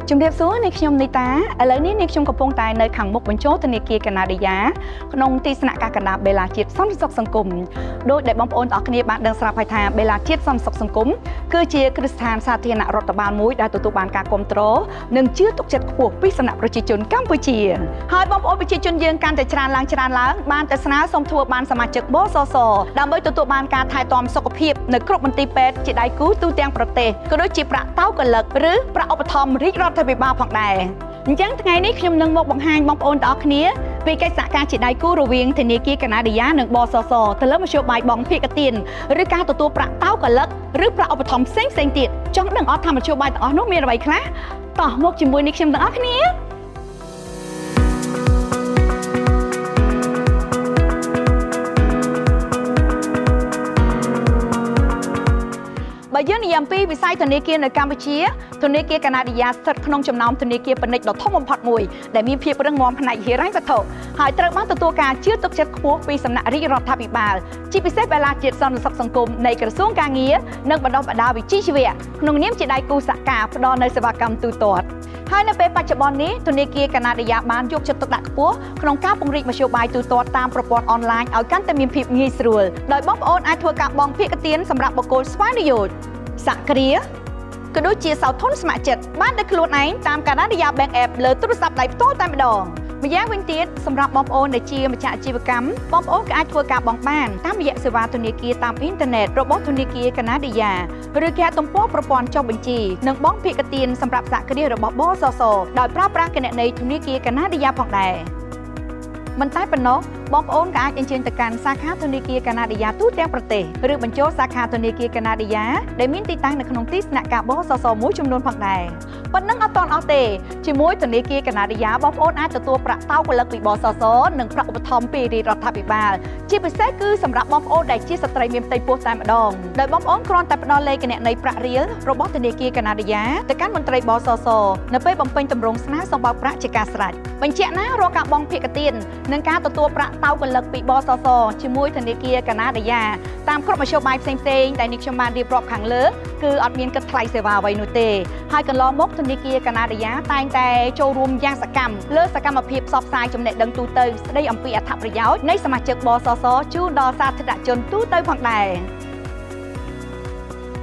ជំរាបសួរអ្នកខ្ញុំនីតាឥឡូវនេះអ្នកខ្ញុំកំពុងតែនៅខាងមុខបញ្ចូលធនាគារកាណាឌីយ៉ាក្នុងទីស្នាក់ការកណ្ដាលបេឡាជាតិសន្តិសុខសង្គមដោយដែលបងប្អូនទាំងអស់គ្នាបានដឹងស្រាប់ហើយថាបេឡាជាតិសន្តិសុខសង្គមគឺជាគ្រឹះស្ថានសាធារណរដ្ឋបាលមួយដែលទទួលបានការគាំទ្រនិងជឿទុកចិត្តខ្ពស់ពីសំណាក់ប្រជាជនកម្ពុជាហើយបងប្អូនប្រជាជនយើងកាន់តែច្រើនឡើងបានតែស្នើសុំធ្វើបានសមាជិកបសសដើម្បីទទួលបានការថែទាំសុខភាពនៅគ្រប់មន្ទីរពេទ្យជាដៃគូទូទាំងប្រទេសក៏ដូចជាប្រាក់តោកលឹកឬប្រាក់ឧបត្ថម្ភរាជរដ្ឋាភិបាលផងដែរអញ្ចឹងថ្ងៃនេះខ្ញុំនឹងមកបង្ហាញបងប្អូនទាំងអស់គ្នាពីកិច្ចសហការជាដៃគូរវាងធនាគារកាណាឌីយ៉ានិងបសសទៅលើមធ្យោបាយបង់ភាគទានឬការទទួលប្រាក់តោកលឹកឬប្រាក់ឧបត្ថម្ភផ្សេងទៀតចង់ដឹងអត់ថាមធ្យោបាយទាំងអស់នោះមានអ្វីខ្លះតោះមកជាមួយនេះខ្ញុំទាំងអស់គ្នាបើយើងនិយាយអំពីវិស័យធនាគារនៅកម្ពុជាធនាគារកាណាឌីយ៉ាស្ថិតក្នុងចំណោមធនាគារពាណិជ្ជដ៏ធំបំផុតមួយដែលមានភាពរឹងមាំផ្នែកហិរញ្ញវត្ថុហើយត្រូវបានទទួលការជឿទុកចិត្តខ្ពស់ពីសំណាក់រាជរដ្ឋាភិបាលជាពិសេសបេឡាជាតិសន្តិសុខសង្គមនៃក្រសួងការងារនិងបណ្ដុះបណ្ដាលវិជ្ជាជីវៈក្នុងនាមជាដៃគូសហការផ្ដល់នូវសេវាកម្មទូទាត់ហើយនៅពេលបច្ចុប្បន្ននេះធនាគារកាណាឌីយ៉ាបានយកចិត្តទុកដាក់ខ្ពស់ក្នុងការពង្រីកមធ្យោបាយទូទាត់តាមប្រព័ន្ធអនឡាញឲ្យកាន់តែមានភាពងាយស្រួលដោយបងប្អូនអាចធ្វើការបង់ភាគទានសម្រាប់បុគ្គលស្វ័យនិយោជន៍សហគ្រាសក៏ដូចជាសោធនស្ម័គ្រចិត្តបានដោយខ្លួនឯងតាមកាណាឌីយ៉ា Bank App លើទូរស័ព្ទដៃផ្ទាល់តែម្ដងម្យ៉ាងវិញទៀតសម្រាប់បងប្អូនដែលជាម្ចាស់អាជីវកម្មបងប្អូនក៏អាចធ្វើការបង់បានតាមរយៈសេវាធនាគារតាមអ៊ីនធឺណិតរបស់ធនាគារកាណាឌីយ៉ាឬគេហទំព័រប្រព័ន្ធចុះបញ្ជីនិងបង់ភាគទានសម្រាប់សហគ្រាសរបស់បសសដោយប្រើប្រាស់គណនីធនាគារកាណាឌីយ៉ាផងដែរមិនតែប៉ុណ្ណោះបងប្អូនក៏អាចអញ្ជើញទៅកាន់សាខាធនាគារកាណាឌីយ៉ាទូទាំងប្រទេសឬបញ្ចូលសាខាធនាគារកាណាឌីយ៉ាដែលមានទីតាំងនៅក្នុងទីស្នាក់ការបសសមួយចំនួនផងដែរប៉ុណ្ណឹងអត់ទាន់អស់ទេជាមួយធនាគារកាណាឌីយ៉ាបងប្អូនអាចទទួលប្រាក់តោកលឹកពីបសសនិងប្រាក់ឧបត្ថម្ភពីរាជរដ្ឋាភិបាលជាពិសេសគឺសម្រាប់បងប្អូនដែលជាស្ត្រីមានផ្ទៃពោះតែម្ដងដោយបងប្អូនគ្រាន់តែផ្ដល់លេខគណនីប្រាក់រៀលរបស់ធនាគារកាណាឌីយ៉ាទៅកាន់មន្ត្រីបសសនៅពេលបំពេញទម្រង់ស្នើសុំបោកប្រាក់ជាការស្រេចបញ្ជាក់ណារាល់ការបង់ភាគទាននិងការទទួលប្រាក់តោកលឹកពីបសសជាមួយធនាគារកាណាឌីយ៉ាតាមគ្រប់មធ្យោបាយផ្សេងៗដែលនេះខ្ញុំបានរៀបរាប់ខាងលើគឺអត់មានគិតថ្លៃសេវាអ្វីនោះទេហើយកន្លងមកធនាគារកាណាឌីយ៉ាតែងតែចូលរួមយ៉ាងសកម្មលើសកម្មភាពផ្សព្វផ្សាយចំណេះដឹងទូទៅស្ដីអំពីអត្ថប្រយោជន៍នៃសមាជិកបសសជូនដល់សាធារណជនទូទៅផងដែរ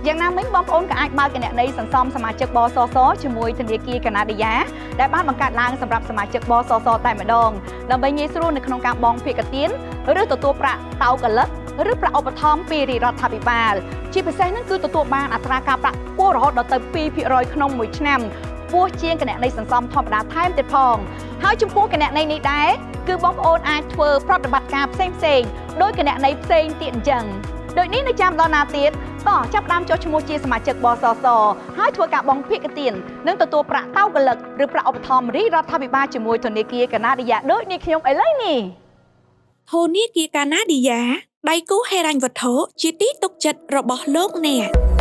យ៉ាងណាមិញបងប្អូនក៏អាចបើកគណនីសន្សំសមាជិកបសសជាមួយធនាគារកាណាឌីយ៉ាដែលបានបង្កើតឡើងសម្រាប់សមាជិកបសសតែម្ដងដើម្បីងាយស្រួលនៅក្នុងការបង់ភាគទានឬទទួលប្រាក់តោកលឹកឬប្រាក់ឧបត្ថម្ភពីរាជរដ្ឋាភិបាលជាពិសេសនោះគឺទទួលបានអត្រាការប្រាក់ខ្ពស់រហូតដល់ទៅ 2% ក្នុងមួយឆ្នាំខ្ពស់ជាងគណនីសន្សំធម្មតាថែមទៀតផងហើយចំពោះគណនីនេះដែរគឺបងប្អូនអាចធ្វើប្រតិបត្តិការផ្សេងៗដោយគណនីផ្សេងទៀតអញ្ចឹងដូចនេះនៅចាំដល់ណាទៀតតោះចាប់ផ្ដើមចុះឈ្មោះជាសមាជិកបសសហើយធ្វើការបង់ភាគទាននិងទទួលប្រាក់តោកលឹកឬប្រាក់ឧបត្ថម្ភរាជរដ្ឋាភិបាលជាមួយធនាគារកាណាឌីយ៉ាដូចនេះខ្ញុំឥឡូវនេះធនាគារកាណាឌីយ៉ាដៃគូហិរញ្ញវត្ថុជាទីទុកចិត្តរបស់លោកអ្នក